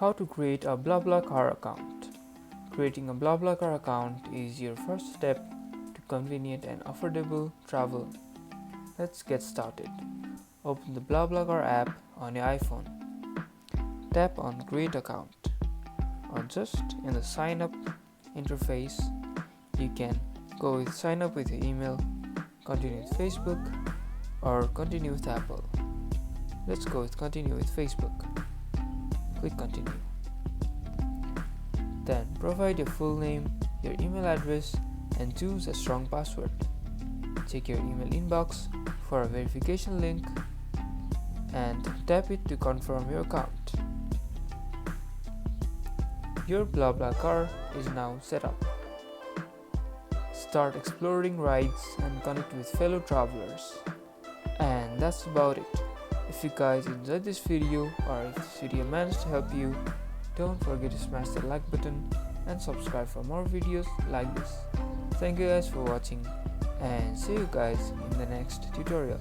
How to create a BlaBlaCar account. Creating a BlaBlaCar account is your first step to convenient and affordable travel. Let's get started. Open the BlaBlaCar app on your iPhone. Tap on Create Account. Or just in the sign up interface, you can go with sign up with your email, continue with Facebook, or continue with Apple. Let's go with continue with Facebook. Click continue. Then provide your full name, your email address, and choose a strong password. Check your email inbox for a verification link and tap it to confirm your account. Your BlaBlaCar is now set up. Start exploring rides and connect with fellow travelers. And that's about it. If you guys enjoyed this video or if this video managed to help you, don't forget to smash the like button and subscribe for more videos like this. Thank you guys for watching and see you guys in the next tutorial.